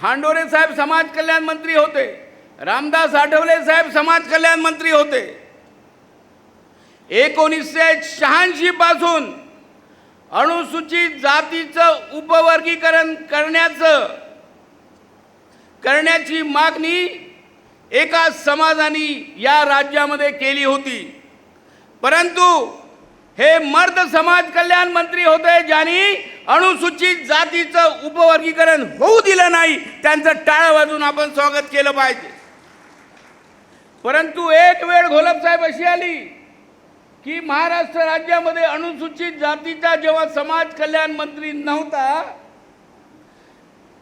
हांडोरे साहेब समाज कल्याण मंत्री होते, रामदास आठवले साहेब समाज कल्याण मंत्री होते। 1986 पासून अनुसूचित जातीचं उपवर्गीकरण करण्याची मागणी एका समाजाने या राज्यामध्ये केली होती, परंतु हे मर्द समाज कल्याण मंत्री होते ज्यांनी अनुसूचित जातीचं उपवर्गीकरण होऊ दिलं नाही। त्यांचं टाळं वाजवून आपण स्वागत केलं पाहिजे। परंतु एक वेळ घोलप साहेब अशी आली की महाराष्ट्र राज्यामध्ये अनुसूचित जातीचा जेव्हा समाज कल्याण मंत्री नव्हता,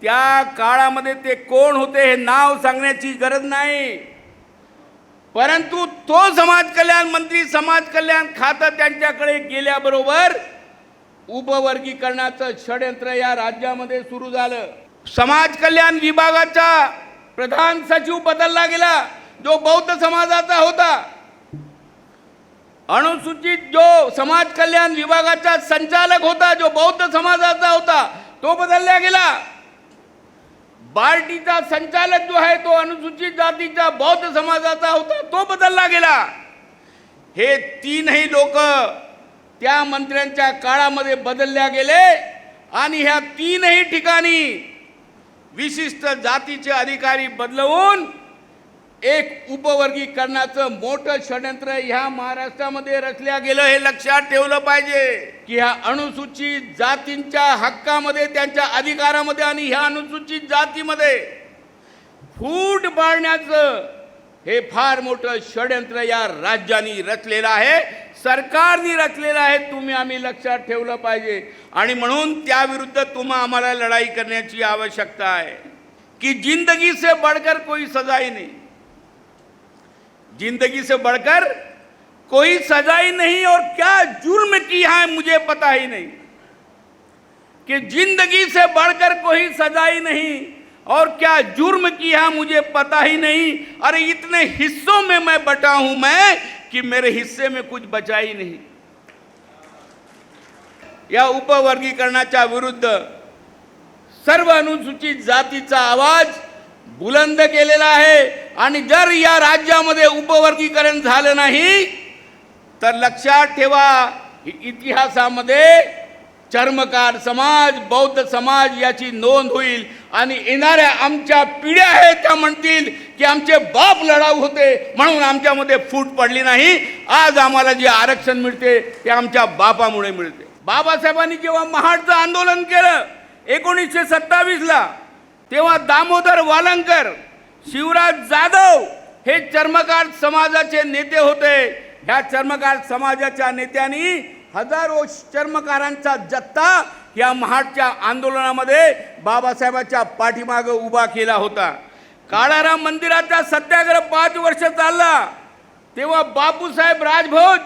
त्या काळामध्ये ते कोण होते हे नाव सांगण्याची गरज नाही, परंतु तो समाज कल्याण मंत्री समाज कल्याण खातं त्यांच्याकडे गेल्याबरोबर उपवर्गीकरणाचं षडयंत्र या राज्यामध्ये सुरू झालं। समाज कल्याण विभागाचा प्रधान सचिव बदलला गेला जो बौद्ध समाजाचा होता। अनुसूचित जो समाज कल्याण विभागाचा संचालक होता जो बौद्ध समाजाचा होता तो बदलला गेला। बार्टीचा संचालक जो आहे तो अनुसूचित जातीचा बौद्ध समाजाचा होता तो बदलला गेला। हे तीनही लोक त्या मंत्र्यांच्या काळामध्ये बदलल्या गेले आणि ह्या तीनही ठिकाणी विशिष्ट जातीचे अधिकारी बदलवून एक उपवर्गीकरणाचं मोठं षडयंत्र ह्या महाराष्ट्रामध्ये रचल्या गेलं। हे लक्षात ठेवलं पाहिजे की ह्या अनुसूचित जातींच्या हक्कामध्ये, त्यांच्या अधिकारामध्ये आणि ह्या अनुसूचित जातीमध्ये फूट पाडण्याचं हे फार मोठं षडयंत्र या राज्याने रचलेलं आहे, सरकारने रचलेलं आहे। तुम्ही आम्ही लक्षात ठेवलं पाहिजे आणि म्हणून त्याविरुद्ध आम्हाला लढाई करण्याची आवश्यकता है कि जिंदगी से बढ़कर कोई सजा ही नहीं, जिंदगी से बढ़कर कोई सजा ही नहीं। और क्या जुर्म किया है मुझे पता ही नहीं कि जिंदगी से बढ़कर कोई सजा ही नहीं, और क्या जुर्म किया मुझे पता ही नहीं। अरे इतने हिस्सों में मैं बटा हूं मैं कि मेरे हिस्से में कुछ बचा ही नहीं। या उपवर्गीकरणाच्या विरुद्ध सर्व अनुसूचित जातीचा आवाज बुलंद केलेला आहे आणि जर या राज्यामध्ये उपवर्गीकरण झालं नाही तर लक्षात ठेवा इतिहासामध्ये चर्मकार समाज, बौद्ध समाज याची नोंद होईल आणि येणाऱ्या आमच्या पिढ्या आहेत त्या म्हणतील की आमचे बाप लढाऊ होते म्हणून आमच्यामध्ये फूट पडली नाही। आज आम्हाला जे आरक्षण मिळते ते आमच्या बापामुळे मिळते। बाबासाहेबांनी जेव्हा महाडचं आंदोलन केलं 1927 ला, तेव्हा दामोदर वालंकर, शिवराज जाधव हे चर्मकार समाजाचे नेते होते। ह्या चर्मकार समाजाच्या नेत्यांनी हजारो चर्मकारांचा जत्था या महाडच्या आंदोलनामध्ये बाबासाहेबांच्या पाठीमागे उभा केला होता। काळाराम मंदिराचा सत्याग्रह 5 वर्ष चालला तेव्हा बापूसाहेब राजभोज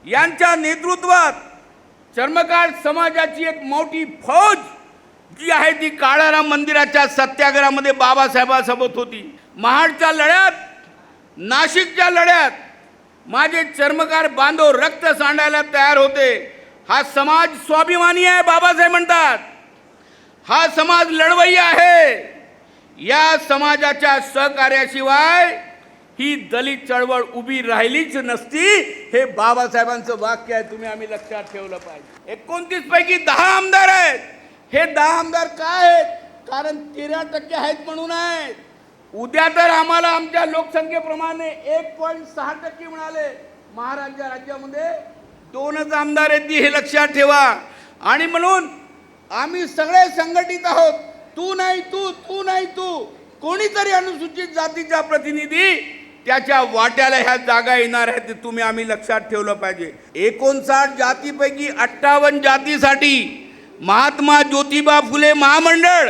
यांच्या नेतृत्वात चर्मकार समाजाची एक मोठी फौज जी आहे ती काळाराम मंदिराच्या सत्याग्रहामध्ये बाबासाहेबांसोबत होती। महाडच्या लढ्यात, नाशिकच्या लढ्यात माझे चर्मकार बांधव रक्त सांडायला तयार होते। हा समाज स्वाभिमानी आहे बाबासाहेब म्हणतात, हा समाज लढवय्या आहे। या समाजाच्या सहकार्याशिवाय ही दलित चळवळ उभी राहिलीच नसती। हे बाबासाहेबांचं वाक्य आहे, तुम्ही आम्ही लक्षात ठेवलं पाहिजे। 29 पैकी 10 आमदार आहेत। हे 10 आमदार काय आहेत? कारण 13% आहेत म्हणून आहेत। उद्या तर आम्हाला आमच्या लोकसंख्येप्रमाणे 1.6% मिळाले। महाराष्ट्र राज्यामध्ये 2च आमदार आहेत, हे लक्षात ठेवा। आणि म्हणून आम्ही सगळे संघटित आहोत। तू नाही तू, तू नाही तू, कोणीतरी अनुसूचित जातीचा प्रतिनिधी त्याच्या वाट्याला ह्या जागा येणार आहेत, तुम्ही आम्ही लक्षात ठेवलं पाहिजे। 59 जातीपैकी 58 जातीसाठी महात्मा ज्योतिबा फुले महामंडळ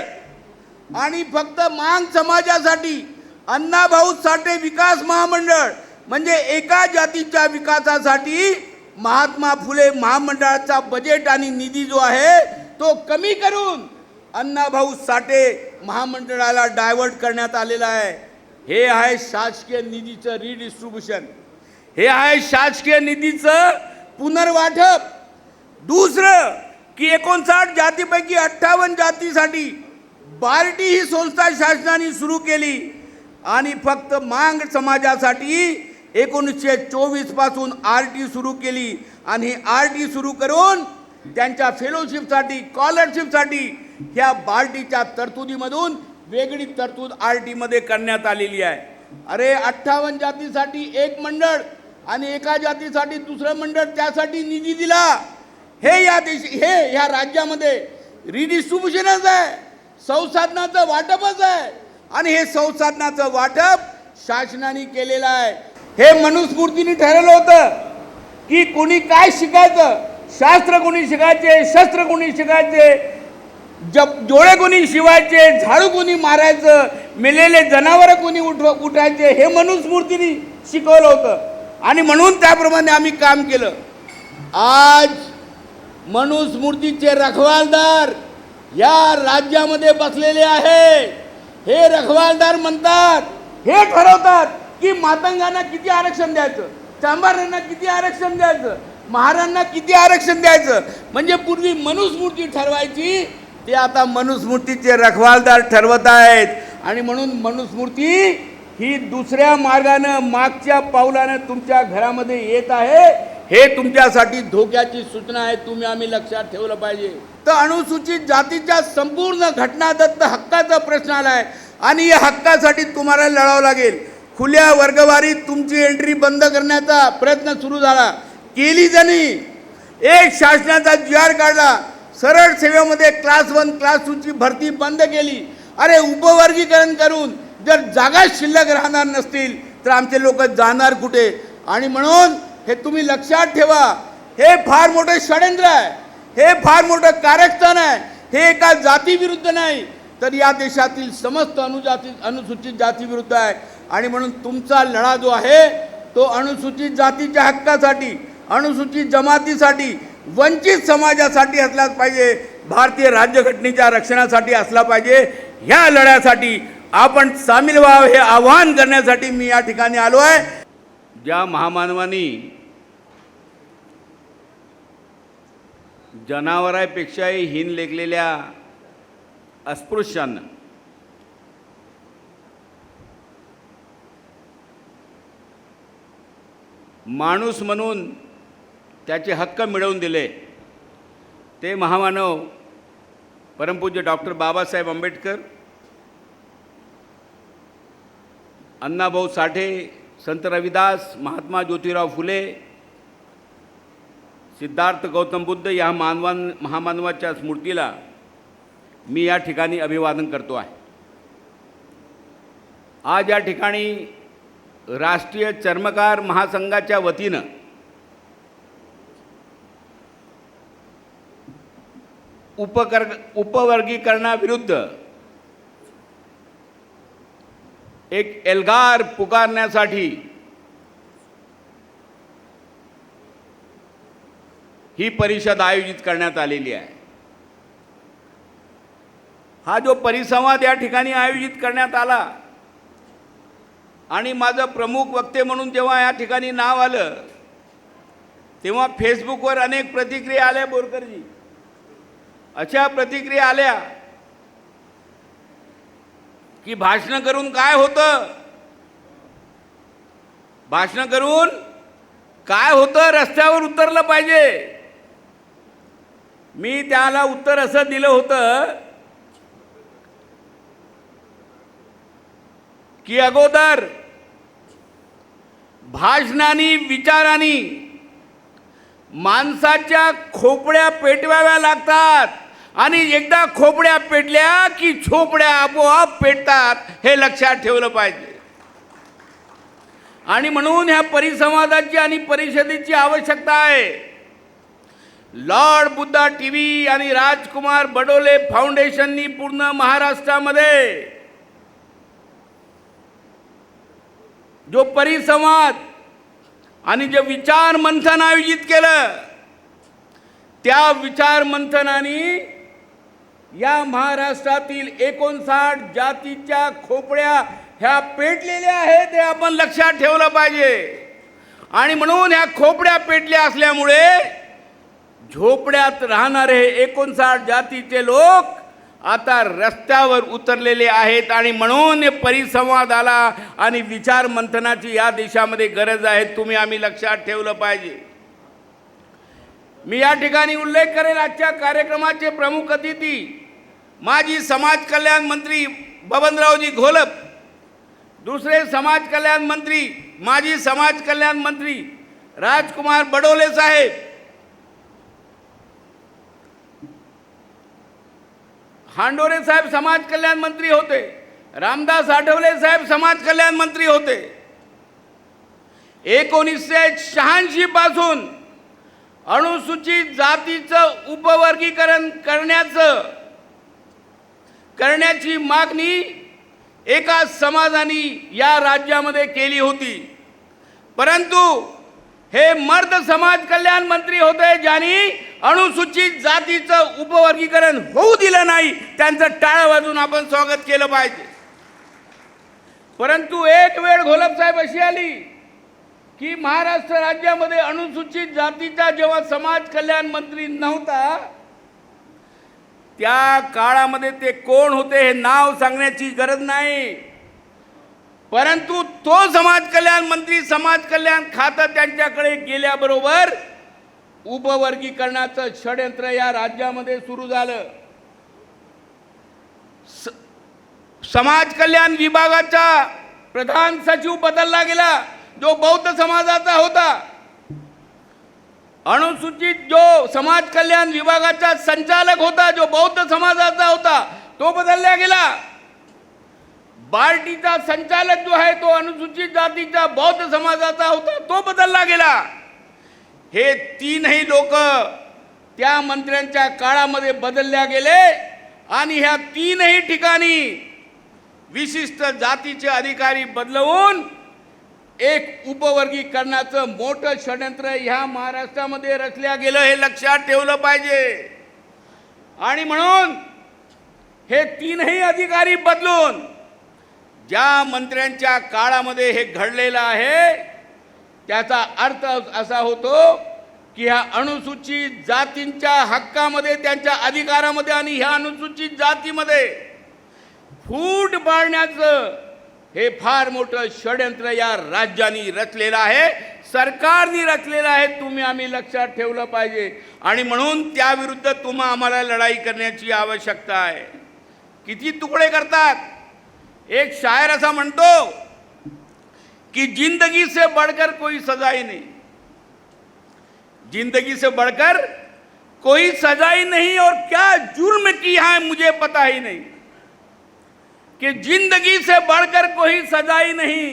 आणि फक्त मांग समाजासाठी अण्णाभाऊ साठे विकास महामंडळ, म्हणजे एका जातीच्या विकासासाठी महात्मा फुले महामंडळाचा बजेट आणि निधी जो आहे तो कमी करून अण्णाभाऊ साठे महामंडळाला डायव्हर्ट करण्यात आलेला आहे। हे आहे शासकीय निधीचं रिडिस्ट्रीब्युशन, हे आहे शासकीय निधीचं पुनर्वाटप। दुसरं की 59 जातीपैकी 58 जातीसाठी बार्टी ही संस्था शासनाने सुरू केली आणि फक्त मांग समाजासाठी 1924 पासून आरटी सुरू केली आणि आरटी सुरू करून त्यांच्या फेलोशिपसाठी स्कॉलरशिपसाठी ह्या बार्टीच्या तरतुदीमधून वेगळी तरतूद आरटीमध्ये करण्यात आलेली आहे. अरे 58 जातीसाठी एक मंडळ आणि एका जातीसाठी दुसरं मंडळ त्यासाठी निधी दिला. हे ह्या राज्यामध्ये रिडिस्ट्रीब्युशनच आहे, संसाधनाचं वाटपच आहे आणि हे संसाधनाचं वाटप शासनाने केलेलं आहे. हे मनुस्मृतीने ठरवलं होतं की कोणी काय शिकायचं, शास्त्र कोणी शिकायचे, शस्त्र कोणी शिकायचे, जोडे कोणी शिवायचे, झाडू कोणी मारायचं, मेलेले जनावर कोणी उठायचे, हे मनुस्मृतीने शिकवलं होतं आणि म्हणून त्याप्रमाणे आम्ही काम केलं. आज मनुस्मृतीचे रखवालदार या राज्यामध्ये बसलेले आहे. हे रखवालदार म्हणतात, हे ठरवतात की मातंगांना किती आरक्षण द्यायचं, चांभारांना किती आरक्षण द्यायचं, महारांना किती आरक्षण द्यायचं. म्हणजे पूर्वी मनुस्मृती ठरवायची, ते आता मनुस्मृतीचे रखवालदार ठरवत आहेत. आणि म्हणून मनुस्मृती ही दुसऱ्या मार्गानं, मागच्या पावलानं तुमच्या घरामध्ये येत आहे. हे तुमच्यासाठी धोक्याची सूचना आहे, तुम्ही आम्ही लक्षात ठेवलं पाहिजे. तर अनुसूचित जातीच्या संपूर्ण घटनादत्त हक्काचा प्रश्न आलाय आणि या हक्कासाठी तुम्हाला लढावं लागेल. खुल्या वर्गवारीत तुमची एंट्री बंद करण्याचा प्रयत्न सुरू झाला, केली त्यांनी. एक शासनाचा GR काढला, सरळ सेवेमध्ये क्लास 1 क्लास 2 ची भरती बंद केली. अरे उपवर्गीकरण करून जर जागा शिल्लक राहणार नसतील तर आमचे लोक जाणार कुठे. आणि म्हणून हे तुम्ही लक्षात ठेवा, हे फार मोठे षडयंत्र आहे, हे फार मोठं कारस्थान आहे. हे एका जातीविरुद्ध नाही तर या देशातील समस्त अनुसूचित जातीविरुद्ध आहे. आणि म्हणून तुमचा लढा जो आहे तो अनुसूचित जातीच्या हक्कासाठी, अनुसूचित जमातीसाठी, वंचित समाजासाठी असलाच पाहिजे, भारतीय राज्यघटनेच्या रक्षणासाठी असला पाहिजे. ह्या लढ्यासाठी आपण सामील व्हावं हे आवाहन करण्यासाठी मी या ठिकाणी आलो आहे. ज्या महामानवांनी जनावरांपेक्षाही हीन लेखलेल्या अस्पृश्यांना माणूस म्हणून त्याचे हक्क मिळवून दिले, ते महामानव परमपूज्य डॉक्टर बाबासाहेब आंबेडकर, अण्णाभाऊ साठे, संत रविदास, महात्मा ज्योतिराव फुले, सिद्धार्थ गौतम बुद्ध या महामानवाच्या स्मृतीला मी या ठिकाणी अभिवादन करतो आहे. आज या ठिकाणी राष्ट्रीय चर्मकार महासंघाच्या वतीनं उपवर्गीकरणाविरुद्ध एक एल्गार पुकारण्यासाठी ही परिषद आयोजित करण्यात आलेली आहे. हा जो परिसंवाद या ठिकाणी आयोजित करण्यात आला आणि माझं प्रमुख वक्ते म्हणून जेव्हा या ठिकाणी नाव आलं तेव्हा फेसबुकवर अनेक प्रतिक्रिया आल्या. बोरकरजी, अशा प्रतिक्रिया आल्या की भाषण करून काय होतं, भाषण करून काय होतं, रस्त्यावर उतरलं पाहिजे. मी त्याला उत्तर असं दिलं होतं की अगोदर भाषणानी, विचारांनी माणसाच्या खोपड्या पेटवाव्या लागतात आणि एकदा खोपड्या पेटल्या की झोपड्या आपोआप पेटतात, हे लक्षात ठेवलं पाहिजे. आणि म्हणून ह्या परिसंवादाची आणि परिषदेची आवश्यकता आहे. लॉर्ड बुद्धा टीव्ही आणि राजकुमार बडोले फाउंडेशननी पूर्ण महाराष्ट्रामध्ये जो परिसंवाद आणि जे विचार मंथन आयोजित केलं, त्या विचार मंथनाने या महाराष्ट्रातील 59 जातीच्या खोपड्या ह्या पेटलेल्या आहेत, हे आपण लक्षात ठेवलं पाहिजे. आणि म्हणून ह्या खोपड्या पेटल्या असल्यामुळे झोपड्यात राहणारे 59 जातीचे लोक आता रस्त्यावर उतरलेले आहेत आणि म्हणून परिसंवादाला आणि विचार मंथनाची या देशामध्ये गरज आहे. तुम्ही आम्ही लक्षात ठेवलं पाहिजे. मी या ठिकाणी उल्लेख करेल आजच्या कार्यक्रमाचे प्रमुख अतिथी माजी समाज कल्याण मंत्री बबनरावजी घोलप, दुसरे समाज कल्याण मंत्री माजी समाज कल्याण मंत्री राजकुमार बडोले साहेब, हांडोरे साहेब समाज कल्याण मंत्री होते, रामदास आठवले साहेब समाज कल्याण मंत्री होते. 1986 पासून अनुसूचित जातीचं उपवर्गीकरण करण्याची मागणी एका समाजाने या राज्यामध्ये केली होती, परंतु हे मर्द समाज कल्याण मंत्री होते ज्यांनी अनुसूचित जातीचं उपवर्गीकरण होऊ दिलं नाही. त्यांचं टाळं वाजून आपण स्वागत केलं पाहिजे. परंतु एक वेळ घोलप साहेब अशी आली की महाराष्ट्र राज्यामध्ये अनुसूचित जातीचा जेव्हा समाज कल्याण मंत्री नव्हता, त्या काळामध्ये ते कोण होते हे नाव सांगण्याची गरज नाही, परंतु तो समाज कल्याण मंत्री समाज कल्याण खातं त्यांच्याकडे गेल्याबरोबर उपवर्गीकरणाचं षड्यंत्र या राज्यामध्ये सुरू झालं. समाज कल्याण विभागाचा प्रधान सचिव बदलला गेला जो बौद्ध समाजाचा होता. अनुसूचित जो समाज कल्याण विभागाचा संचालक होता जो बौद्ध समाजाचा होता तो बदलला गेला. बार्टीचा संचालक जो आहे तो अनुसूचित जातीचा बौद्ध समाजाचा होता तो बदलला गेला. हे तीनही लोक त्या मंत्र्यांच्या काळामध्ये बदलल्या गेले आणि ह्या तीनही ठिकाणी विशिष्ट जातीचे अधिकारी बदलवून एक उपवर्गीकरणाचं मोठं षड्यंत्र ह्या महाराष्ट्रामध्ये रचल्या गेलं हे लक्षात ठेवलं पाहिजे. आणि म्हणून हे तीनही अधिकारी बदलून ज्या मंत्र्यांच्या काळामध्ये हे घडलेलं आहे त्याचा अर्थ असा होतो की ह्या अनुसूचित जातींच्या हक्कामध्ये त्यांच्या अधिकारामध्ये आणि ह्या अनुसूचित जातीमध्ये फूट पाडण्याचं हे फार मोठं षड्यंत्र या राज्याने रचलेलं आहे, सरकारने रचलेलं आहे. तुम्ही आम्ही लक्षात ठेवलं पाहिजे. आणि म्हणून त्याविरुद्ध तुम्हा आम्हाला लढाई करण्याची आवश्यकता आहे. किती तुकडे करतात. एक शायर ऐसा म्हणतो कि जिंदगी से बढ़कर कोई सजा ही नहीं, जिंदगी से बढ़कर कोई सजा ही नहीं, और क्या जुर्म किया है मुझे पता ही नहीं. कि जिंदगी से बढ़कर कोई सजा ही नहीं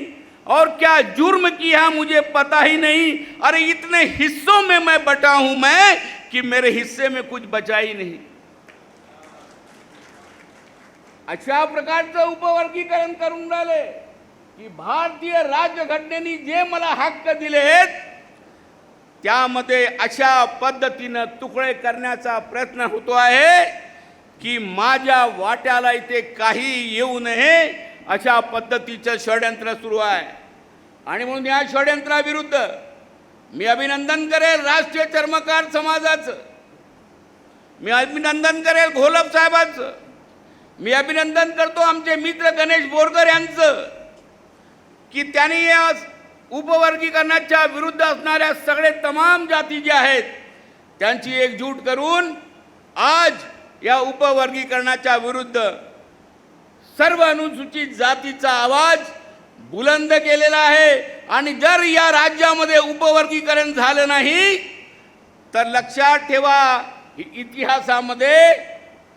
और क्या जुर्म किया मुझे पता ही नहीं. अरे इतने हिस्सों में मैं बटा हूं मैं कि मेरे हिस्से में कुछ बचा ही नहीं. अशा प्रकारचं उपवर्गीकरण करून राहिले की भारतीय राज्यघटनेने जे मला हक्क दिलेत त्यामध्ये अशा पद्धतीने तुकडे करण्याचा प्रयत्न होतो आहे की माझ्या वाट्याला इथे काही येऊ नये अशा पद्धतीचं षड्यंत्र सुरू आहे. आणि म्हणून या षड्यंत्राविरुद्ध मी अभिनंदन करेल राष्ट्रीय चर्मकार समाजाचं, मी अभिनंदन करेल घोलप साहेबांचं, मी अभिनंदन करतो आमचे मित्र गणेश बोरकर यांचं की त्यांनी या उपवर्गीकरणाच्या विरुद्ध असणाऱ्या सगळे तमाम जाती ज्या आहेत त्यांची एकजूट करून आज या उपवर्गीकरणाच्या विरुद्ध सर्व अनुसूचित जातीचा आवाज बुलंद केलेला आहे. आणि जर या राज्यामध्ये उपवर्गीकरण झालं नाही तर लक्षात ठेवा इतिहासामध्ये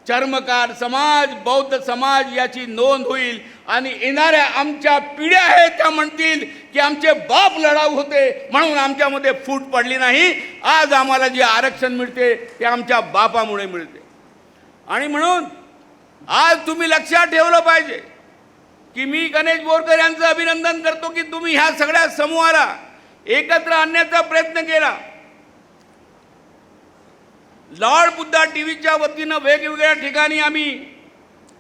चर्मकार समाज बौद्ध समाज याची नोंद होईल आणि येणाऱ्या आमच्या पिढ्या आहेत त्या म्हणतील की आमचे बाप लढाऊ होते म्हणून आमच्यामध्ये फूट पडली नाही. आज आम्हाला जे आरक्षण मिळते ते आमच्या बापामुळे मिळते. आणि म्हणून आज तुम्ही लक्षात ठेवलं पाहिजे की मी गणेश बोरकर यांचं अभिनंदन करतो की तुम्ही ह्या सगळ्या समूहाला एकत्र आणण्याचा प्रयत्न केला. लॉर्ड बुद्धा टीव्हीच्या वतीनं वेगवेगळ्या ठिकाणी आम्ही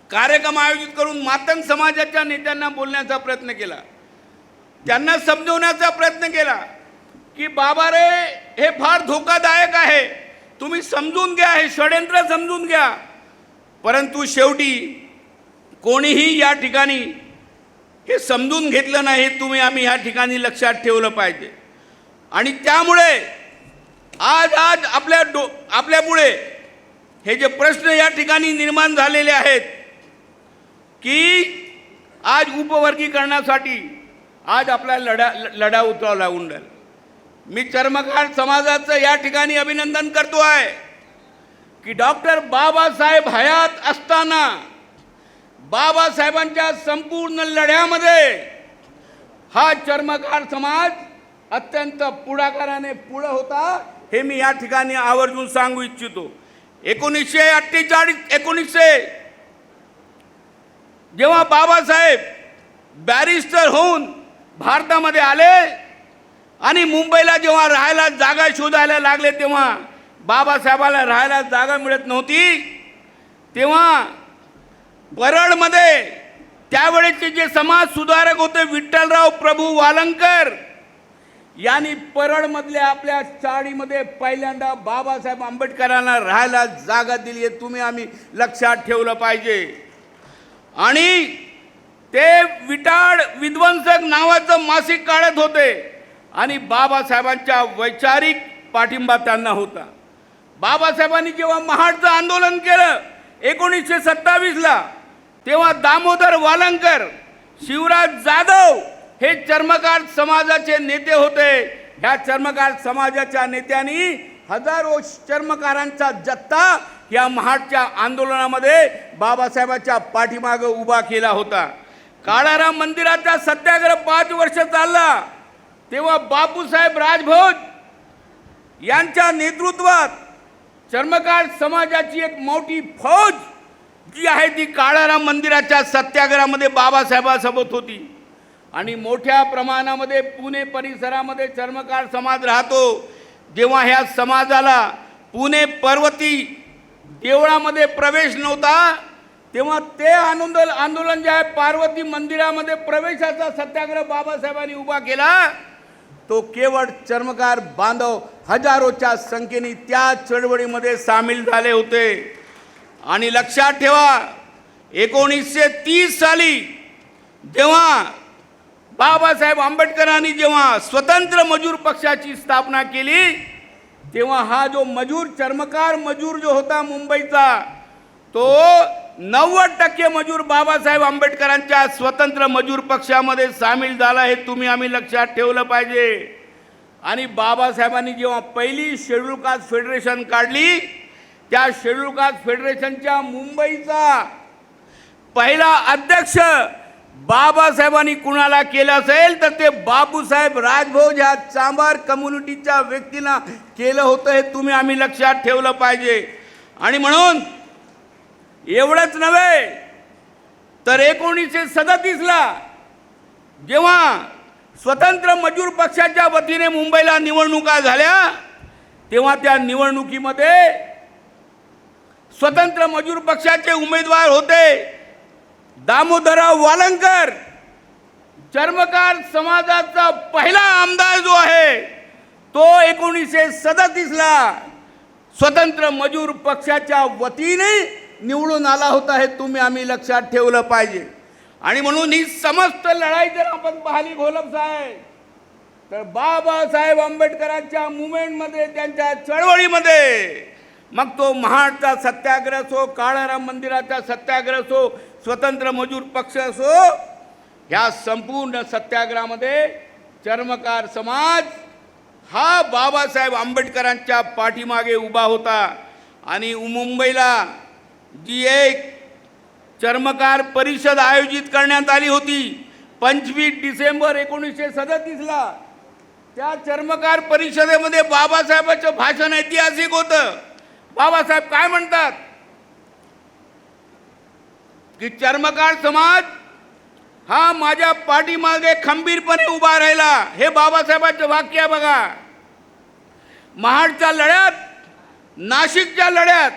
कार्यक्रम आयोजित करून मातंग समाजाच्या नेत्यांना बोलण्याचा प्रयत्न केला, त्यांना समजवण्याचा प्रयत्न केला की बाबा रे हे फार धोकादायक आहे, तुम्ही समजून घ्या, हे षड्यंत्र समजून घ्या. परंतु शेवटी कोणीही या ठिकाणी हे समजून घेतलं नाही, तुम्ही आम्ही या ठिकाणी लक्षात ठेवलं पाहिजे. आणि त्यामुळे आज आपल्यापुढे हे जे प्रश्न या ठिकाणी निर्माण झालेले आहेत की आज उपवर्गीकरणासाठी आज आपल्याला लढा उतरावा लागून राहिला. मी चर्मकार समाजाचं या ठिकाणी अभिनंदन करतो आहे की डॉक्टर बाबासाहेब हयात असताना बाबासाहेबांच्या संपूर्ण लढ्यामध्ये हा चर्मकार समाज अत्यंत पुढाकाराने पुढे होता, हे मी या ठिकाणी आवर्जून सांगू इच्छितो. 1948 जेव्हा बाबासाहेब बॅरिस्टर होऊन भारतामध्ये आले आणि मुंबईला जेव्हा राहायला जागा शोधायला लागले, तेव्हा बाबासाहेबाला राहायला जागा मिळत नव्हती. तेव्हा परळमध्ये त्यावेळेचे जे समाज सुधारक होते विठ्ठलराव प्रभू वालंकर यांनी परळमधल्या आपल्या चाळीमध्ये पहिल्यांदा बाबासाहेब आंबेडकरांना राहायला जागा दिली. हे तुम्ही आम्ही लक्षात ठेवलं पाहिजे. आणि ते विटाळ विध्वंसक नावाचं मासिक काढत होते आणि बाबासाहेबांच्या वैचारिक पाठिंबा त्यांना होता. बाबासाहेबांनी जेव्हा महाडचं आंदोलन केलं 1927ला, तेव्हा दामोदर वालंकर, शिवराज जाधव हे चर्मकार समाजाचे नेते होते. ह्या चर्मकार समाजाच्या नेत्यांनी हजारो चर्मकारांचा जत्था या महाडच्या आंदोलनामध्ये बाबासाहेबांच्या पाठीमागे उभा केला होता. काळाराम मंदिराचा सत्याग्रह 5 वर्ष चालला, तेव्हा बापूसाहेब राजभोज यांच्या नेतृत्वात चर्मकार समाजाची एक मोठी फौज जी आहे ती काळाराम मंदिराच्या सत्याग्रहामध्ये बाबासाहेबांसोबत होती. आणि मोठ्या प्रमाणामध्ये पुणे परिसरामध्ये चर्मकार समाज राहतो. जेव्हा ह्या समाजाला पुणे पर्वती देवळामध्ये प्रवेश नव्हता, तेव्हा ते आंदोलन जे आहे पार्वती मंदिरामध्ये प्रवेशाचा सत्याग्रह बाबासाहेबांनी उभा केला. तो केवळ चर्मकार बांधव हजारोच्या संख्येने त्या चळवळीमध्ये सामील झाले होते. आणि लक्षात ठेवा 1930 साली जेव्हा बाबासाहेब आंबेडकरांनी जेव्हा स्वतंत्र मजूर पक्षाची स्थापना केली, तेव्हा हा जो चर्मकार मजूर जो होता मुंबईचा, तो 90% मजूर बाबासाहेब आंबेडकरांच्या स्वतंत्र मजूर पक्षामध्ये सामील झाला. हे तुम्ही आम्ही लक्षात ठेवलं पाहिजे. आणि बाबासाहेबांनी जेव्हा पहिली शेड्यूल कास्ट फेडरेशन काढली, त्या शेड्यूल कास्ट फेडरेशनच्या मुंबईचा पहिला अध्यक्ष बाबासाहेबांनी कुणाला केलं असेल तर ते बापूसाहेब राजभोज ह्या चांभार कम्युनिटीच्या व्यक्तींना केलं होतं. हे तुम्ही आम्ही लक्षात ठेवलं पाहिजे. आणि म्हणून एवढंच नव्हे तर 1937ला जेव्हा स्वतंत्र मजूर पक्षाच्या वतीने मुंबईला निवडणुका झाल्या, तेव्हा त्या निवडणुकीमध्ये स्वतंत्र मजूर पक्षाचे उमेदवार होते दामोदरराव वालंकर. चर्मकार समाजाचा पहिला आमदार जो आहे तो 1937ला स्वतंत्र मजूर पक्षाच्या वतीने निवडून आला होता. हे तुम्ही आम्ही लक्षात ठेवलं पाहिजे. आणि म्हणून ही समस्त लढाई जर आपण पाहिली घोलप साहेब, तर बाबासाहेब आंबेडकरांच्या मुवमेंटमध्ये, त्यांच्या चळवळीमध्ये, मग तो महाडचा सत्याग्रह असो, काळाराम मंदिराचा सत्याग्रह असो, स्वतंत्र मजूर पक्ष असो, ह्या संपूर्ण सत्याग्रहामध्ये चर्मकार समाज हा बाबासाहेब आंबेडकरांच्या पाठीमागे उभा होता. आणि मुंबईला जी एक चर्मकार परिषद आयोजित करण्यात आली होती 25 डिसेंबर 1937ला, त्या चर्मकार परिषदेमध्ये बाबासाहेबांचं भाषण ऐतिहासिक होतं. बाबासाहेब काय म्हणतात की चर्मकार समाज हा माझ्या पाठीमागे खंबीरपणे उभा राहिला. हे बाबासाहेबांचं वाक्य आहे बघा. महाडच्या लढ्यात, नाशिकच्या लढ्यात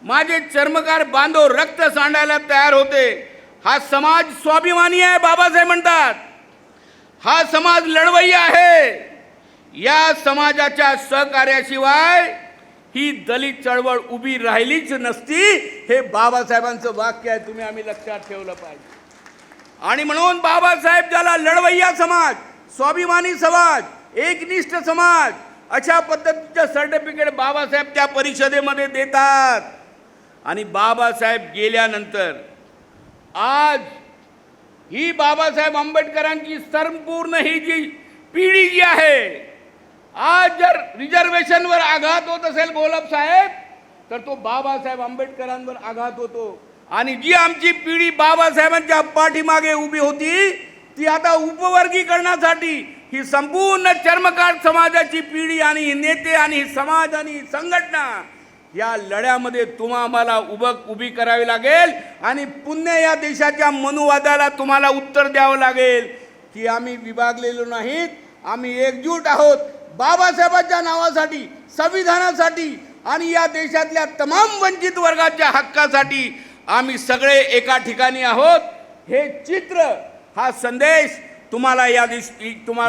माझे चर्मकार बांधव रक्त सांडायला तयार होते. हा समाज स्वाभिमानी आहे बाबासाहेब म्हणतात. हा समाज लढवय्या आहे. या समाजाच्या सहकार्याशिवाय ही दलित चळवळ उभी राहिलीच नसती. हे बाबासाहेबांचं वाक्य आहे, तुम्ही आम्ही लक्षात ठेवलं पाहिजे. आणि म्हणून बाबासाहेब ज्याला लढवय्या समाज, स्वाभिमानी समाज, एकनिष्ठ समाज अशा पद्धतीचं सर्टिफिकेट बाबासाहेब त्या परिषदेमध्ये देतात. आणि बाबासाहेब गेल्यानंतर आज ही बाबासाहेब आंबेडकरांची संपूर्ण ही जी पिढी जी आहे, आज जर रिझर्वेशनवर आघात होत असेल गोलब साहेब, तर तो बाबासाहेब आंबेडकरांवर आघात होतो. आणि जी आमची पिढी बाबासाहेबांच्या पाठीमागे उभी होती, ती आता उपवर्गीकरणासाठी ही संपूर्ण चर्मकार समाजाची पिढी आणि नेते आणि समाज आणि संघटना या लढ्यामध्ये आम्हाला उभी करावी लागेल. आणि पुन्हा या देशाच्या मनुवादाला तुम्हाला उत्तर द्यावं लागेल की आम्ही विभागलेलो नाहीत, आम्ही एकजूट आहोत. बाबासाहेबांच्या नावासाठी, संविधानासाठी आणि या देशातल्या तमाम वंचित वर्गाच्या हक्कासाठी आम्ही सगळे एका ठिकाणी आहोत. हे चित्र, हा संदेश तुम्हाला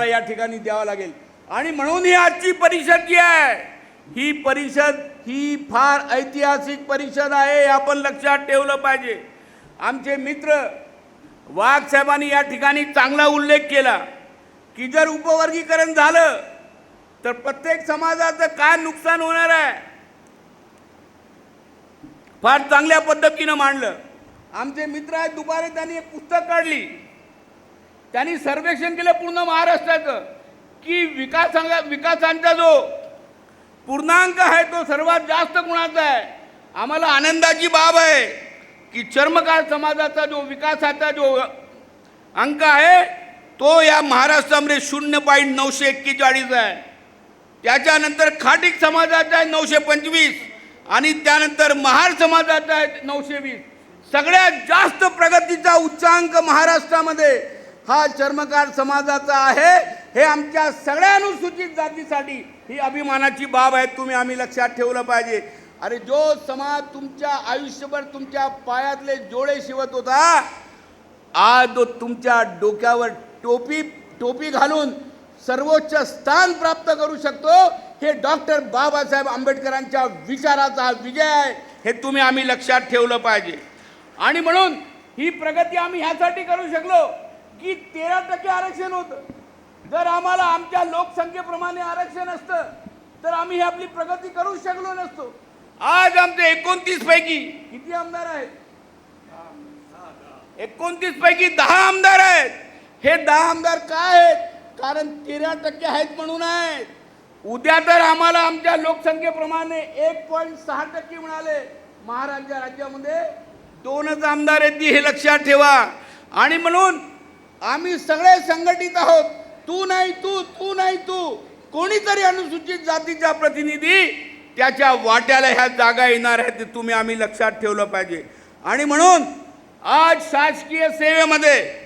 या ठिकाणी द्यावा लागेल. आणि म्हणून ही आजची परिषद जी आहे, ही परिषद ही फार ऐतिहासिक परिषद आहे, आपण लक्षात ठेवलं पाहिजे. आमचे मित्र वाघ साहेबांनी या ठिकाणी चांगला उल्लेख केला की जर उपवर्गीकरण झालं तर प्रत्येक समाजाचं काय नुकसान होणार आहे, फार चांगल्या पद्धतीनं मांडलं. आमचे मित्र आहेत, दुपारी त्यांनी एक पुस्तक काढली, त्यांनी सर्वेक्षण केलं पूर्ण महाराष्ट्राचं की विकासांचा जो पूर्णांक आहे तो सर्वात जास्त कुणाचा आहे. आम्हाला आनंदाची बाब आहे की चर्मकार समाजाचा जो विकासाचा जो अंक आहे तो या महाराष्ट्रामध्ये 0.941 आहे. त्याच्यानंतर खाटीक समाजाचा आहे 925 आणि त्यानंतर महार समाजाचा आहे 920. सगळ्यात जास्त प्रगतीचा उच्चांक महाराष्ट्रामध्ये हा चर्मकार समाजाचा आहे. हे आमच्या सगळ्या अनुसूचित जातीसाठी ही अभिमानाची बाब आहे, तुम्ही आम्ही लक्षात ठेवलं पाहिजे. अरे जो समाज तुमच्या आयुष्यभर तुमच्या पायातले जोडे शिवत होता, आज तो तुमच्या डोक्यावर टोपी घालून सर्वोच्च स्थान प्राप्त करू शकतो, हे डॉक्टर बाबासाहेब आंबेडकरांच्या विचाराचा विजय आहे. हे तुम्ही आम्ही लक्षात ठेवलं पाहिजे. आणि म्हणून ही प्रगती आम्ही ह्यासाठी करू शकलो की 13% आरक्षण होतं. जर आम्हाला आमच्या लोकसंख्येप्रमाणे आरक्षण असतं तर आम्ही आपली प्रगती करू शकलो नसतो. आज आमचे 29 पैकी किती आमदार आहेत? 29 पैकी 10 आमदार आहेत. हे 10 आमदार काय आहेत? कारण 13% आहेत म्हणून आहेत. उद्या तर आम्हाला आमच्या लोकसंख्येप्रमाणे 1.6% मिळाले. महाराष्ट्र राज्यामध्ये 2च आमदार आहेत, हे लक्षात ठेवा. आणि म्हणून आम्ही सगळे संघटित आहोत. तू नाही तू, तू नाही तू, कोणीतरी अनुसूचित जातीचा प्रतिनिधी त्याच्या वाट्याला ह्या जागा येणार आहेत, ते तुम्ही आम्ही लक्षात ठेवलं पाहिजे. आणि म्हणून आज शासकीय सेवेमध्ये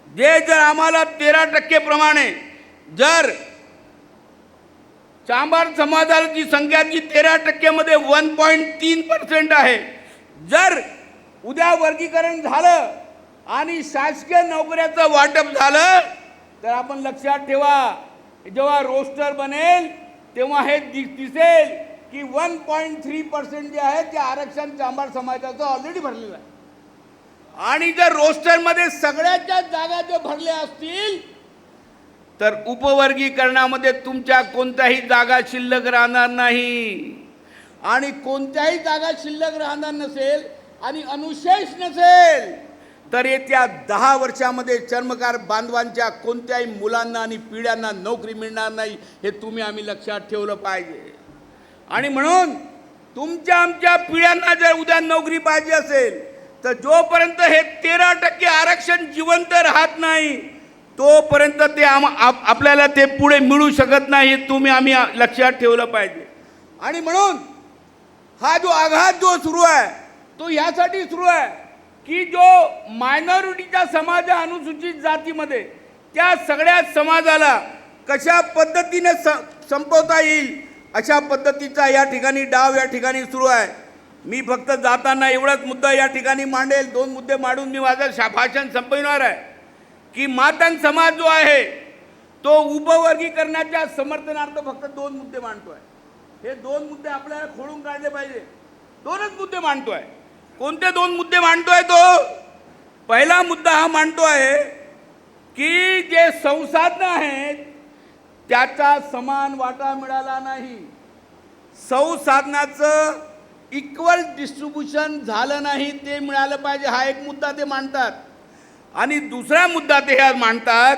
जर आम्हाला 13% प्रमाणे जर चांभार समाजाची संख्या जी 13% मध्ये 1.3% आहे, जर उद्या वर्गीकरण झालं आणि शासकीय नोकऱ्याचं वाटप झालं तर आपण लक्षात ठेवा, जेव्हा रोस्टर बनेल तेव्हा हे दिसेल की 1.3% जे आहे ते आरक्षण चांभार समाजाचं ऑलरेडी भरलेलं आहे. आणि जर रोस्टरमध्ये सगळ्याच्या जागा जर भरल्या असतील तर उपवर्गीकरणामध्ये तुमच्या कोणत्याही जागा शिल्लक राहणार नाही. आणि कोणत्याही जागा शिल्लक राहणार नसेल आणि अनुशेष नसेल तर येत्या 10 वर्षामध्ये चर्मकार बांधवांच्या कोणत्याही मुलांना आणि पिढ्यांना नोकरी मिळणार नाही, हे तुम्ही आम्ही लक्षात ठेवलं पाहिजे. आणि म्हणून तुमच्या आमच्या पिढ्यांना जर उद्या नोकरी पाहिजे असेल तर जोपर्यंत हे 13% आरक्षण जिवंत राहत नाही तोपर्यंत ते आपल्याला ते पुढे मिळू शकत नाही, हे तुम्ही आम्ही लक्षात ठेवलं पाहिजे. आणि म्हणून हा जो आघात जो सुरू आहे तो यासाठी सुरू आहे की जो मायनॉरिटीचा समाज आहे अनुसूचित जातीमध्ये, त्या सगळ्या समाजाला कशा पद्धतीने संपवता येईल अशा पद्धतीचा या ठिकाणी डाव या ठिकाणी सुरू आहे. मी फक्त जाताना एवढाच मुद्दा या ठिकाणी मांडेल, 2 मुद्दे मांडून मी माझं भाषण संपवणार आहे की मातंग समाज जो आहे तो उपवर्गीकरणाच्या समर्थनार्थ फक्त 2 मुद्दे मांडतो आहे. हे दोन मुद्दे आपल्याला खोडून काढले पाहिजे. दोनच मुद्दे मांडतोय. कोणते दोन मुद्दे मांडतोय तो? पहिला मुद्दा हा मांडतोय की जे संसाधनं आहेत त्याचा समान वाटा मिळाला नाही, संसाधनाचं इक्वल डिस्ट्रीब्युशन झालं नाही, ते मिळालं पाहिजे. हा एक मुद्दा ते मांडतात. आणि दुसरा मुद्दा ते ह्या मांडतात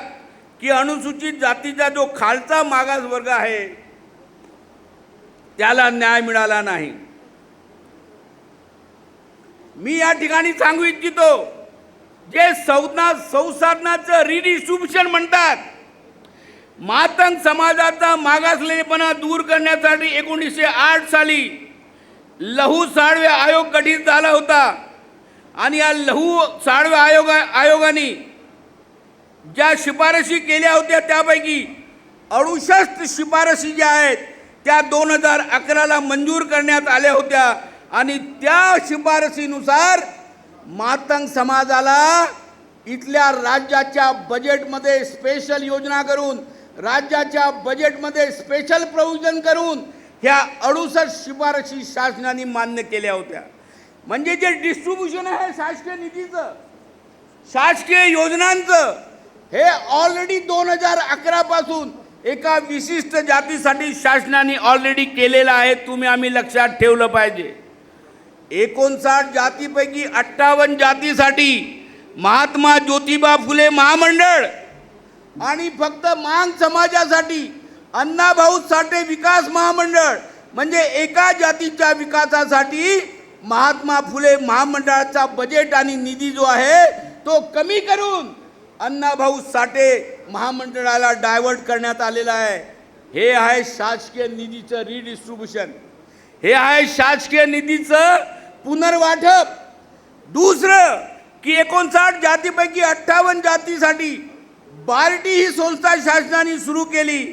की अनुसूचित जातीचा जो खालचा मागास वर्ग आहे त्याला न्याय मिळाला नाही. मी या ठिकाणी सांगू इच्छितो, जे संसाधनाचं रिडिस्ट्रीब्युशन म्हणतात, मातंग समाजाचा मागासलेपणा दूर करण्यासाठी 1908 साली लहू साळवे आयोग गठीत झाला होता. आणि या लहू साळवे आयोगाने ज्या शिफारशी केल्या होत्या त्यापैकी 68 शिफारशी ज्या आहेत त्या 2011ला मंजूर करण्यात आल्या होत्या. आणि त्या शिफारशीनुसार मातंग समाजाला इथल्या राज्याच्या बजेटमध्ये स्पेशल योजना करून, राज्याच्या बजेटमध्ये स्पेशल प्रोव्हिजन करून ह्या 68 शिफारशी शासनाने मान्य केल्या होत्या. म्हणजे जे डिस्ट्रीब्युशन आहे शासकीय निधीचं, शासकीय योजनांचं, हे ऑलरेडी 2011 पासून एका विशिष्ट जातीसाठी शासनाने ऑलरेडी केलेलं आहे. आम्ही लक्षात ठेवलं पाहिजे. 59 जातीपैकी 58 जातीसाठी महात्मा ज्योतिबा फुले महामंडळ आणि फक्त मांग समाजासाठी अण्णाभाऊ साठे विकास महामंडळ, म्हणजे एका जातीच्या विकासासाठी महात्मा फुले महामंडळाचा बजेट आणि निधी जो आहे तो कमी करून अण्णाभाऊ साठे महामंडळाला डायव्हर्ट करण्यात आलेला आहे. हे आहे शासकीय निधीचं रिडिस्ट्रीब्युशन, हे आहे शासकीय निधीचं पुनर्वाटप. दुसरं की 59 जातीपैकी 58 जातीसाठी बार्टी ही संस्था शासनाने सुरू केली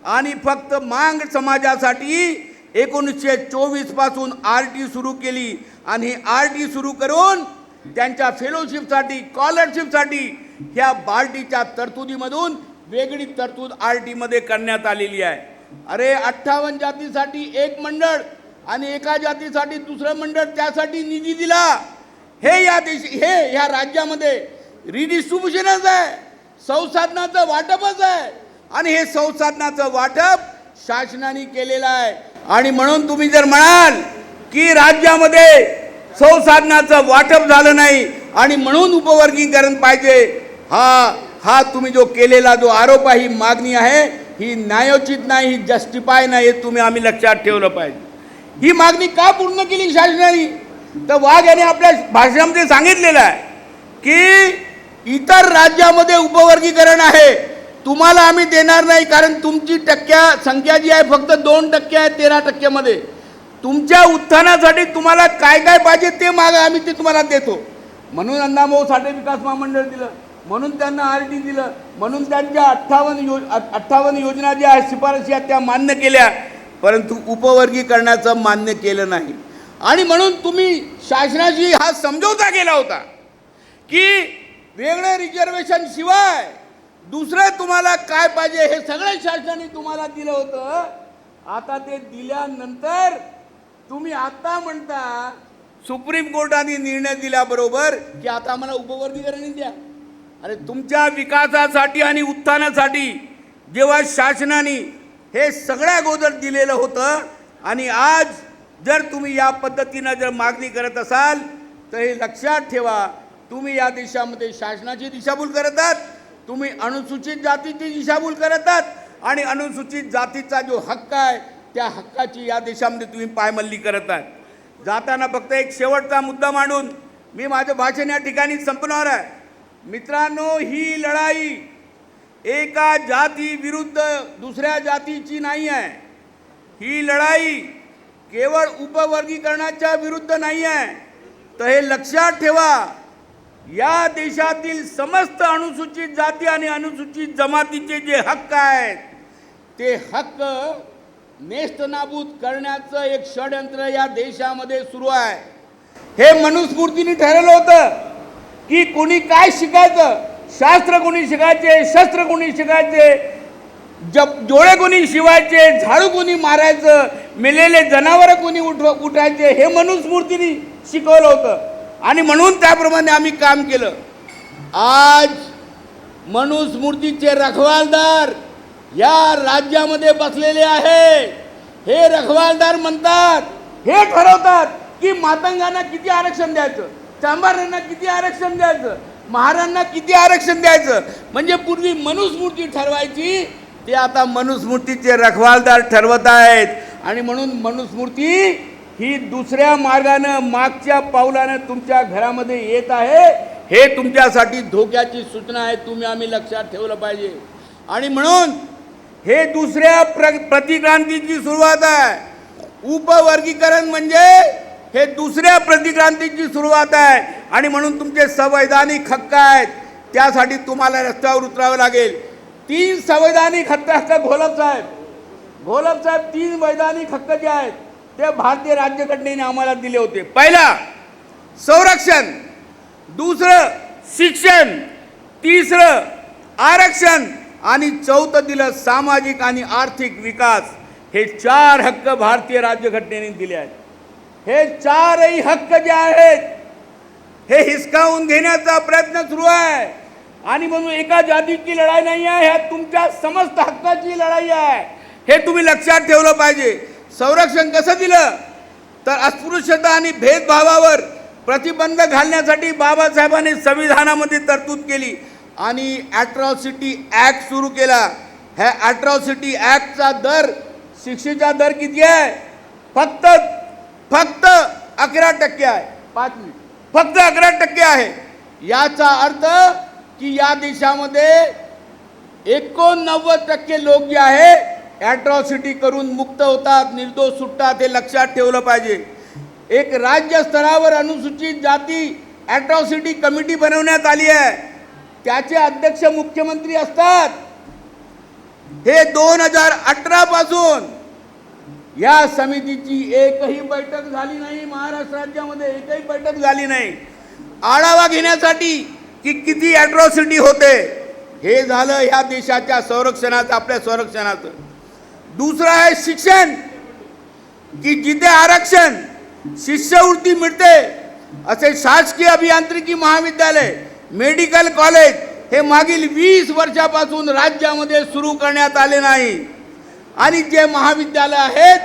आणि फक्त मांग समाजासाठी 1924 पासून RT सुरू केली. आणि RT सुरू करून त्यांच्या फेलोशिपसाठी, स्कॉलरशिपसाठी ह्या बार्टीच्या तरतुदीमधून वेगळी तरतूद RT मध्ये करण्यात आलेली आहे. अरे 58 जातीसाठी एक मंडळ आणि एका जातीसाठी दुसरं मंडळ, त्यासाठी निधी दिला. हे ह्या राज्यामध्ये रिडिस्ट्रीब्युशनच आहे, संसाधनाचं वाटपच आहे. आणि हे संसाधनाचं वाटप शासनाने केलेलं आहे. आणि म्हणून तुम्ही जर म्हणाल की राज्यामध्ये संसाधनाचं वाटप झालं नाही आणि म्हणून उपवर्गीकरण पाहिजे, हा तुम्ही जो केलेला जो आरोप आहे, ही मागणी आहे, ही न्यायोचित नाही, ही जस्टिफाय नाही. हे आम्ही लक्षात ठेवलं पाहिजे. ही मागणी का पूर्ण केली शासनाने? तर वाघ यांनी आपल्या भाषणामध्ये सांगितलेलं आहे की इतर राज्यामध्ये उपवर्गीकरण आहे, तुम्हाला आम्ही देणार नाही, कारण तुमची संख्या जी आहे फक्त 2% आहे 13%मध्ये. तुमच्या उत्थानासाठी तुम्हाला काय काय पाहिजे ते मागा, आम्ही ते तुम्हाला देतो. म्हणून अण्णाभाऊ साठे विकास महामंडळ दिलं, म्हणून त्यांना RT दिलं, म्हणून त्यांच्या 58 योजना ज्या आहेत, शिफारशी आहेत, त्या मान्य केल्या, परंतु उपवर्गीकरणाचं मान्य केलं नाही. आणि म्हणून तुम्ही शासनाशी हा समझोता केला होता की वेगळे रिझर्वेशन शिवाय दुसरं तुम्हाला काय पाहिजे हे सगळं शासनाने तुम्हाला दिलं होतं. आता ते दिल्यानंतर तुम्ही आता म्हणता सुप्रीम कोर्टाने निर्णय दिल्याबरोबर की आता आम्हाला उपवर्गीकरण द्या. अरे तुमच्या विकासासाठी आणि उत्थानासाठी जेव्हा शासनाने हे सगळ्या अगोदर दिलेलं होतं आणि आज जर तुम्ही या पद्धतीनं जर मागणी करत असाल तर हे लक्षात ठेवा, तुम्ही या देशामध्ये शासनाची दिशाभूल करत आहात, तुम्ही अनुसूचित जातीची दिशाभूल करत आहात आणि अनुसूचित जातीचा जो हक्क आहे त्या हक्काची या देशामध्ये तुम्ही पायमल्ली करत आहात. जाताना फक्त एक शेवटचा मुद्दा मांडून मी माझं भाषण या ठिकाणी संपवणार आहे. मित्रांनो, ही लढाई एका जाती विरुद्ध दुसऱ्या जातीची नाही आहे. ही लढाई केवळ उपवर्गीकरणाच्या विरुद्ध नाही आहे. तर हे लक्षात ठेवा, या देशातील समस्त अनुसूचित जाती आणि अनुसूचित जमातीचे जे हक्क आहेत ते हक्क नेस्तनाबूत करण्याचं एक षडयंत्र या देशामध्ये सुरू आहे. हे मनुस्मृतीने ठरवलं होतं की कोणी काय शिकायचं, शास्त्र कोणी शिकायचे, शस्त्र कोणी शिकायचे, डोळे कोणी शिवायचे, झाडू कोणी मारायचं, मेलेले जनावर कोणी उठायचे, हे मनुस्मृतीने शिकवलं होतं आणि म्हणून त्याप्रमाणे आम्ही काम केलं. आज मनुस्मृतीचे रखवालदार या राज्यामध्ये बसलेले आहे. हे रखवालदार म्हणतात, हे ठरवतात की मातंगांना किती आरक्षण द्यायचं, चांभारांना किती आरक्षण द्यायचं, महारांना किती आरक्षण द्यायचं. म्हणजे पूर्वी मनुस्मृती ठरवायची, ते आता मनुस्मृतीचे रखवालदार ठरवत आहेत. आणि म्हणून मनुस्मृती ही दुसऱ्या मार्गानं, मागच्या पावलानं तुमच्या घरामध्ये येत आहे. हे तुमच्यासाठी धोक्याची सूचना आहे, तुम्ही आम्ही लक्षात ठेवलं पाहिजे. आणि म्हणून हे दुसऱ्या प्रतिक्रांतीची सुरुवात आहे. उपवर्गीकरण म्हणजे हे दुसऱ्या प्रतिक्रांतीची सुरुवात आहे. आणि म्हणून तुमचे संवैधानिक हक्क आहेत, त्यासाठी तुम्हाला रस्त्यावर उतरावं लागेल. 3 संवैधानिक हक्क घोलप साहेब 3 वैधानिक हक्क जे आहेत ते भारतीय राज्यघटनेने आम्हाला दिले होते. पहिला संरक्षण, दुसरं शिक्षण, तिसरं आरक्षण आणि चौथं दिलं सामाजिक आणि आर्थिक विकास. हे 4 हक्क भारतीय राज्यघटनेने दिले आहेत. हे 4ही हक्क जे आहेत हे हिसकावून घेण्याचा प्रयत्न सुरू आहे. आणि म्हणून एका जातीची लढाई नाही आहे, ह्या तुमच्या समस्त हक्काची लढाई आहे. हे तुम्ही लक्षात ठेवलं पाहिजे. संरक्षण कसं दिलं तर अस्पृश्यता आणि भेदभावावर प्रतिबंध घालण्यासाठी बाबासाहेबांनी संविधानामध्ये तरतूद केली आणि ॲट्रॉसिटी ॲक्ट सुरू केला. ह्या ॲट्रॉसिटी ॲक्टचा दर, शिक्षेचा दर किती आहे? फक्त 11% आहे. 5 मिनिट, फक्त 11% आहे. याचा अर्थ की या देशामध्ये 89% लोक जे आहे ॲट्रॉसिटी करून मुक्त होतात, निर्दोष सुटतात. हे लक्षात ठेवलं पाहिजे. एक राज्य स्तरावर अनुसूचित जाती ॲट्रॉसिटी कमिटी बनवण्यात आली आहे. त्याचे अध्यक्ष मुख्यमंत्री असतात. हे 2018 पासून या समितीची एकही बैठक झाली नाही. महाराष्ट्र राज्यामध्ये एकही बैठक झाली नाही आढावा घेण्यासाठी की किती ॲट्रॉसिटी होते. हे झालं ह्या देशाच्या संरक्षणाचं, आपल्या संरक्षणाचं. दुसरं आहे शिक्षण, की जिथे आरक्षण, शिष्यवृत्ती मिळते असे शासकीय अभियांत्रिकी महाविद्यालय, मेडिकल कॉलेज हे मागील 20 वर्षापासून राज्यामध्ये सुरू करण्यात आले नाही. आणि जे महाविद्यालय आहेत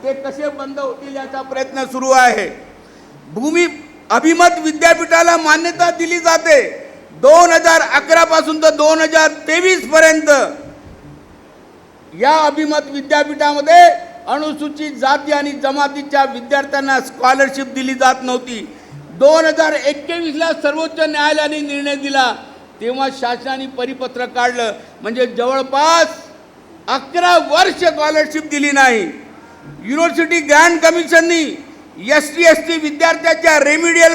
ते कसे बंद होतील याचा प्रयत्न सुरू आहे. भूमी अभिमत विद्यापीठाला मान्यता दिली जाते. 2011 पासून तर 2023 पर्यंत या अभिमत विद्यापीठामध्ये अनुसूचित जाती आणि जमातीच्या विद्यार्थ्यांना स्कॉलरशिप दिली जात नव्हती. 2021ला सर्वोच्च न्यायालयाने निर्णय दिला, तेव्हा शासनाने परिपत्र काढलं. म्हणजे जवळपास 11 वर्ष स्कॉलरशिप दिली नाही. युनिव्हर्सिटी ग्रँट कमिशननी ST विद्यार्थ्याच्या remedial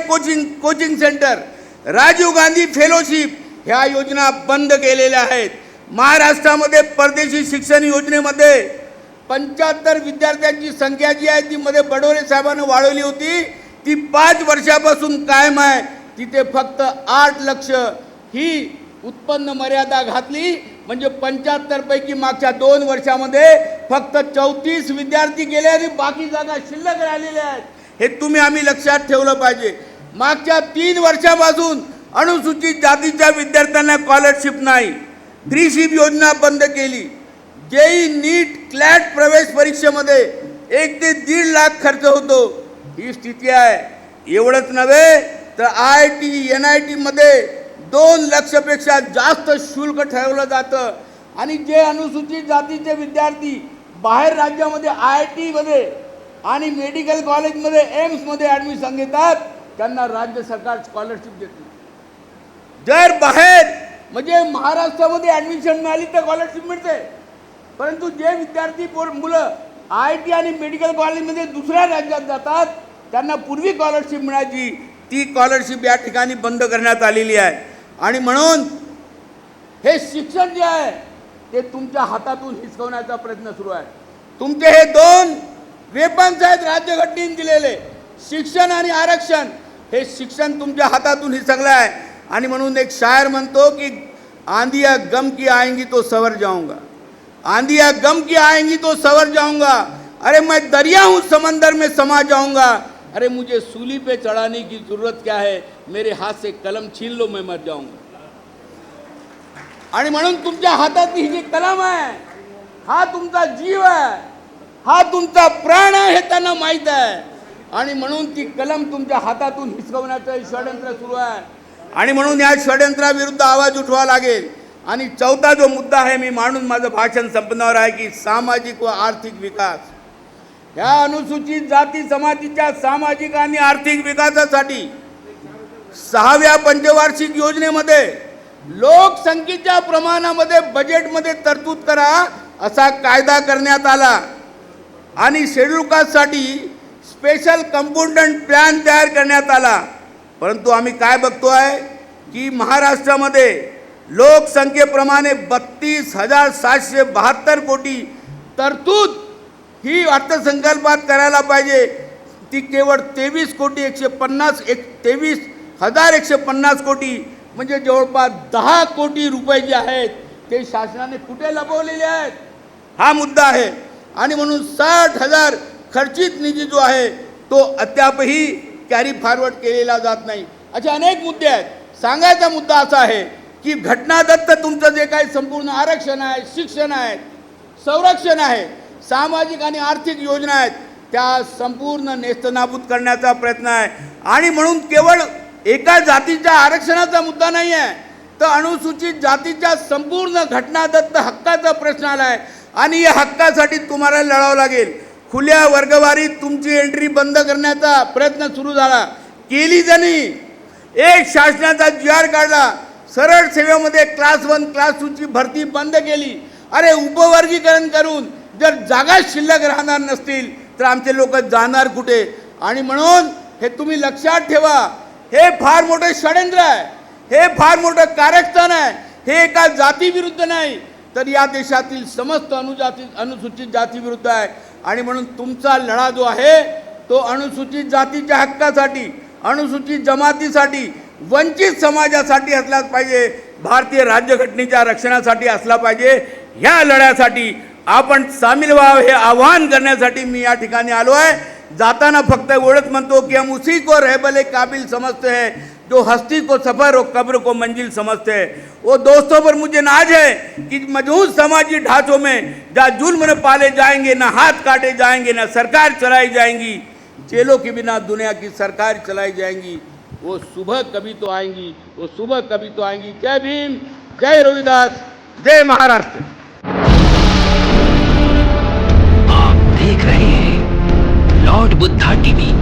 coaching centre, Rajiv Gandhi fellowship ह्या योजना बंद केलेल्या आहेत. महाराष्ट्रामध्ये परदेशी शिक्षण योजनेमध्ये 75 विद्यार्थ्यांची संख्या जी आहे ती मध्ये बडोले साहेबांनी वाढवली होती, ती 5 वर्षापासून कायम आहे. तिथे फक्त 8 लक्ष ही उत्पन्न मर्यादा घातली. म्हणजे 75 पैकी मागच्या 2 वर्षामध्ये फक्त 34 विद्यार्थी गेले आणि बाकी जागा शिल्लक राहिलेल्या आहेत. हे तुम्ही आम्ही लक्षात ठेवलं पाहिजे. मागच्या 3 वर्षापासून अनुसूचित जातीच्या विद्यार्थ्यांना स्कॉलरशिप नाही. फ्रीशिप योजना बंद केली. जेई, नीट, क्लॅट प्रवेश परीक्षेमध्ये 1 ते 1.5 लाख खर्च होतो. ही स्थिती आहे. एवढंच नव्हे तर IIT, NIT मध्ये 2 लाखापेक्षा जास्त शुल्क ठरवलं जातं. आणि जे अनुसूचित जातीचे विद्यार्थी बाहेर राज्यामध्ये IIT मध्ये आणि मेडिकल कॉलेजमध्ये, एम्समध्ये ॲडमिशन घेतात त्यांना राज्य सरकार स्कॉलरशिप देते. जर बाहेर म्हणजे महाराष्ट्रामध्ये ॲडमिशन मिळाली तर स्कॉलरशिप मिळते, परंतु जे विद्यार्थी मुलं IIT आणि मेडिकल कॉलेजमध्ये दुसऱ्या राज्यात जातात त्यांना पूर्वी स्कॉलरशिप मिळायची, ती स्कॉलरशिप या ठिकाणी बंद करण्यात आलेली आहे. आणि म्हणून हे शिक्षण जे आहे ते तुमच्या हातातून हिसकवण्याचा प्रयत्न सुरू आहे. तुमचे हे 2 वेपन्स आहेत राज्यघटनेने दिलेले, शिक्षण आणि आरक्षण. हे शिक्षण तुमच्या हातातून हिसकलं आहे. आणि म्हणून एक शायर म्हणतो की आंधिया गम की आएंगी तो सवर जाऊंगा. आंधियां गम की आएंगी तो सवर जाऊंगा, अरे मैं दरिया हूं समंदर में समा जाऊंगा, अरे मुझे सूली पे चढ़ाने की जरूरत क्या है, मेरे हाथ से कलम छीन लो मैं मर जाऊंगा. आणि म्हणून तुमच्या हातात ही जी कलम आहे, हा तुमचा जीव आहे, हा तुमचा प्राण आहे हे त्यांना माहीत आहे. आणि म्हणून ती कलम तुमच्या हातातून हिसकवण्याचं षडयंत्र सुरू आहे. आणि म्हणून या षडयंत्राविरुद्ध आवाज उठवा लागेल. आणि चौथा जो मुद्दा आहे मी मांडून माझं भाषण संपवणार आहे की सामाजिक व आर्थिक विकास. ह्या अनुसूचित जाती जमातीच्या सामाजिक आणि आर्थिक विकासासाठी 6व्या पंचवार्षिक योजनेमध्ये लोकसंख्येच्या प्रमाणामध्ये बजेटमध्ये तरतूद करा असा कायदा करण्यात आला. आणि शेड्यूल कास्टसाठी स्पेशल कंपोनंट प्लॅन तयार करण्यात आला. परंतु आम्ही काय बघतोय की महाराष्ट्रामध्ये लोकसंख्येप्रमाणे 32,772 कोटी तरतूद ही अर्थसंकल्पात करायला पाहिजे. ती केवळ 23,150 कोटी म्हणजे जवळपास 10 कोटी रुपये जे आहेत ते शासनाने कुठे लपवलेले आहेत हा मुद्दा आहे. आणि म्हणून 60,000 खर्चित निधी जो आहे तो अद्यापही कॅरी फॉरवर्ड केलेला जात नाही. असे अनेक मुद्दे आहेत. सांगायचा मुद्दा असा आहे की घटनादत्त तुमचं जे काही संपूर्ण आरक्षण आहे, शिक्षण आहे, संरक्षण आहे, सामाजिक आणि आर्थिक योजना आहेत त्या संपूर्ण नेस्तनाबूत करण्याचा प्रयत्न आहे. आणि म्हणून केवळ एका जातीच्या आरक्षणाचा मुद्दा नाही आहे, तर अनुसूचित जातीच्या संपूर्ण घटनादत्त हक्काचा प्रश्न आला आहे. आणि या हक्कासाठी तुम्हाला लढावं लागेल. खुल्या वर्गवारीत तुमची एंट्री बंद करण्याचा प्रयत्न सुरू झाला, केली त्यांनी. एक शासनाचा GR काढला, सरळ सेवेमध्ये क्लास 1 क्लास 2ची भरती बंद केली. अरे उपवर्गीकरण करून जर जागा शिल्लक राहणार नसतील तर आमचे लोक जाणार कुठे. आणि म्हणून हे तुम्ही लक्षात ठेवा, हे फार मोठे षडयंत्र आहे, हे फार मोठं कारस्थान आहे. हे एका जातीविरुद्ध नाही तर या देशातील समस्त अनुसूचित जातीविरुद्ध आहे. आणि म्हणून तुमचा लढा जो आहे तो अनुसूचित जातीच्या हक्कासाठी, अनुसूचित जमातीसाठी, वंचित समाजासाठी असलाच पाहिजे, भारतीय राज्यघटनेच्या रक्षणासाठी असला पाहिजे. ह्या लढ्यासाठी आपण सामील व्हावं हे आवाहन करण्यासाठी मी या ठिकाणी आलो आहे. जाताना फक्त एवढंच म्हणतो की हम उसी को रहबले काबिल समझते हैं जो हस्ती को सफ़र और कब्र को मंजिल समझते हैं. वो दोस्तों पर मुझे नाज है कि मजबूत समाजी ढांचों में जहाँ जुल्म न पाले जाएंगे, न हाथ काटे जाएंगे, न सरकार चलाई जाएंगी, जेलों के बिना दुनिया की सरकार चलाई जाएंगी, वो सुबह कभी तो आएंगी, वो सुबह कभी तो आएंगी. जय भीम, जय रविदास, जय महाराष्ट्र. आप देख रहे हैं लॉर्ड बुद्धा टीवी.